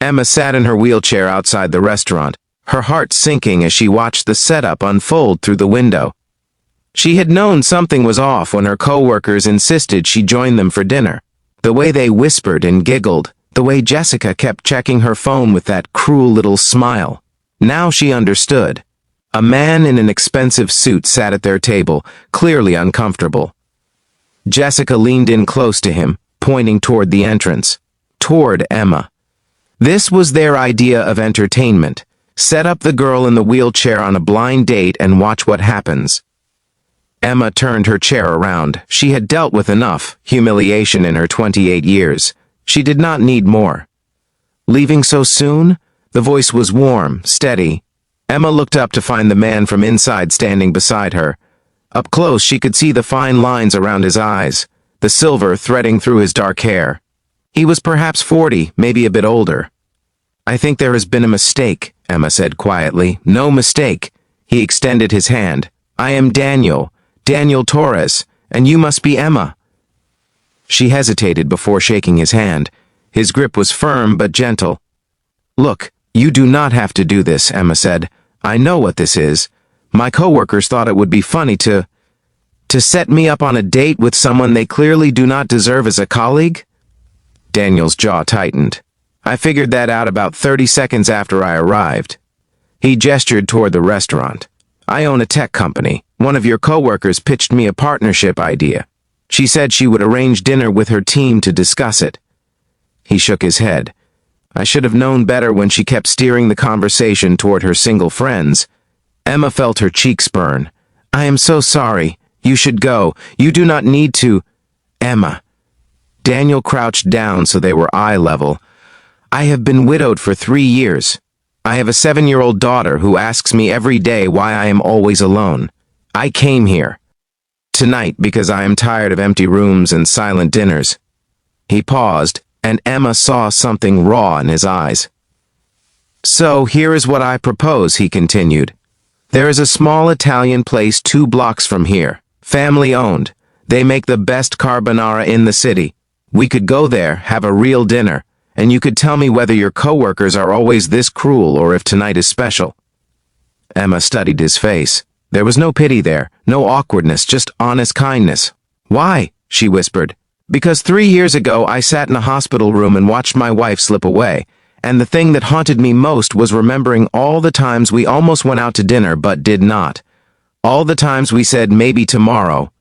Emma sat in her wheelchair outside the restaurant, her heart sinking as she watched the setup unfold through the window. She had known something was off when her coworkers insisted she join them for dinner. The way they whispered and giggled, the way Jessica kept checking her phone with that cruel little smile. Now she understood. A man in an expensive suit sat at their table, clearly uncomfortable. Jessica leaned in close to him, pointing toward the entrance. Toward Emma. This was their idea of entertainment. Set up the girl in the wheelchair on a blind date and watch what happens. Emma turned her chair around. She had dealt with enough humiliation in her 28 years. She did not need more. Leaving so soon? The voice was warm, steady. Emma looked up to find the man from inside standing beside her. Up close, she could see the fine lines around his eyes, the silver threading through his dark hair. He was perhaps 40, maybe a bit older. "I think there has been a mistake," Emma said quietly. "No mistake." He extended his hand. "I am Daniel Torres, and you must be Emma." She hesitated before shaking his hand. His grip was firm but gentle. "Look, you do not have to do this," Emma said. "I know what this is. My coworkers thought it would be funny to set me up on a date with someone they clearly do not deserve as a colleague." Daniel's jaw tightened. "I figured that out about 30 seconds after I arrived." He gestured toward the restaurant. "I own a tech company. One of your coworkers pitched me a partnership idea. She said she would arrange dinner with her team to discuss it." He shook his head. "I should have known better when she kept steering the conversation toward her single friends." Emma felt her cheeks burn. "I am so sorry. You should go. You do not need to." "Emma." Daniel crouched down so they were eye level. "I have been widowed for 3 years. I have a 7-year-old daughter who asks me every day why I am always alone. I came here tonight because I am tired of empty rooms and silent dinners." He paused, and Emma saw something raw in his eyes. "So here is what I propose," he continued. "There is a small Italian place 2 blocks from here, family-owned. They make the best carbonara in the city. We could go there, have a real dinner, and you could tell me whether your coworkers are always this cruel or if tonight is special." Emma studied his face. There was no pity there, no awkwardness, just honest kindness. "Why?" she whispered. "Because 3 years ago I sat in a hospital room and watched my wife slip away, and the thing that haunted me most was remembering all the times we almost went out to dinner but did not. All the times we said maybe tomorrow."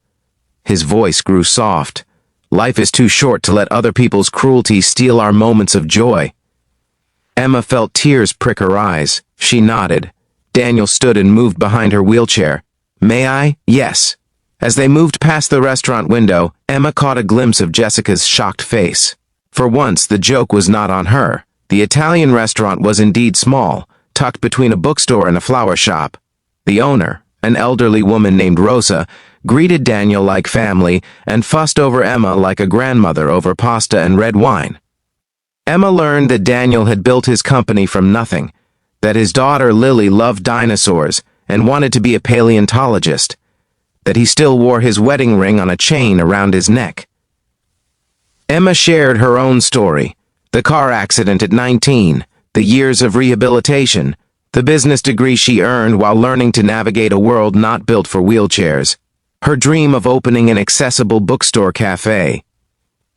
His voice grew soft. "Life is too short to let other people's cruelty steal our moments of joy." Emma felt tears prick her eyes. She nodded. Daniel stood and moved behind her wheelchair. "May I?" "Yes." As they moved past the restaurant window, Emma caught a glimpse of Jessica's shocked face. For once, the joke was not on her. The Italian restaurant was indeed small, tucked between a bookstore and a flower shop. The owner, an elderly woman named Rosa, greeted Daniel like family and fussed over Emma like a grandmother over pasta and red wine. Emma learned that Daniel had built his company from nothing, that his daughter Lily loved dinosaurs and wanted to be a paleontologist, that he still wore his wedding ring on a chain around his neck. Emma shared her own story, the car accident at 19, the years of rehabilitation, the business degree she earned while learning to navigate a world not built for wheelchairs, her dream of opening an accessible bookstore cafe.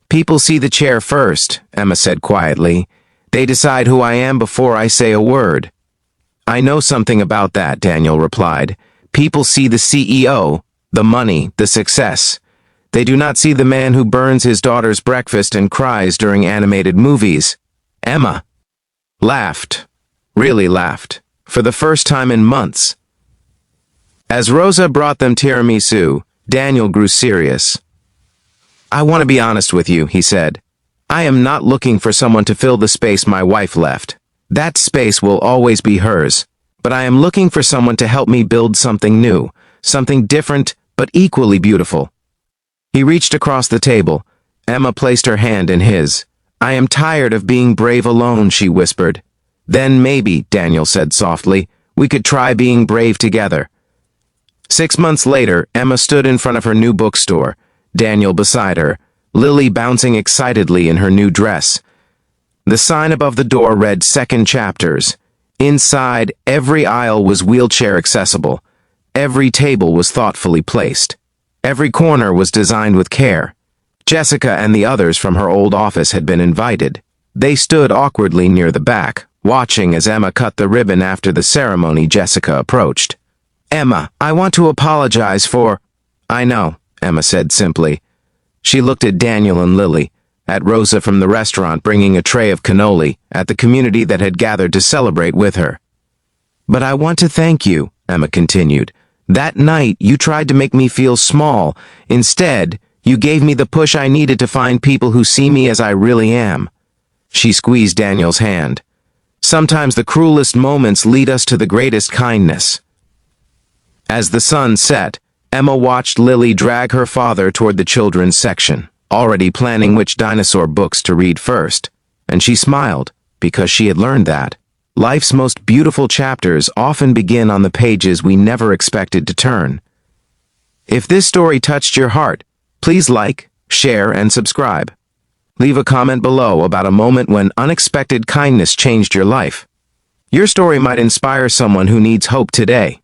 "People see the chair first," Emma said quietly. "They decide who I am before I say a word." "I know something about that," Daniel replied. "People see the CEO, the money, the success. They do not see the man who burns his daughter's breakfast and cries during animated movies." Emma laughed, really laughed, for the first time in months. As Rosa brought them tiramisu, Daniel grew serious. "I want to be honest with you," he said. "I am not looking for someone to fill the space my wife left. That space will always be hers. But I am looking for someone to help me build something new, something different but equally beautiful." He reached across the table. Emma placed her hand in his. "I am tired of being brave alone," she whispered. "Then maybe," Daniel said softly, "we could try being brave together." 6 months later, Emma stood in front of her new bookstore, Daniel beside her, Lily bouncing excitedly in her new dress. The sign above the door read Second Chapters. Inside, every aisle was wheelchair accessible. Every table was thoughtfully placed. Every corner was designed with care. Jessica and the others from her old office had been invited. They stood awkwardly near the back, watching as Emma cut the ribbon after the ceremony. Jessica approached. "Emma, I want to apologize for—" "I know," Emma said simply. She looked at Daniel and Lily, at Rosa from the restaurant bringing a tray of cannoli, at the community that had gathered to celebrate with her. "But I want to thank you," Emma continued. "That night, you tried to make me feel small. Instead, you gave me the push I needed to find people who see me as I really am." She squeezed Daniel's hand. "Sometimes the cruelest moments lead us to the greatest kindness." As the sun set, Emma watched Lily drag her father toward the children's section, already planning which dinosaur books to read first, and she smiled, because she had learned that life's most beautiful chapters often begin on the pages we never expected to turn. If this story touched your heart, please like, share, and subscribe. Leave a comment below about a moment when unexpected kindness changed your life. Your story might inspire someone who needs hope today.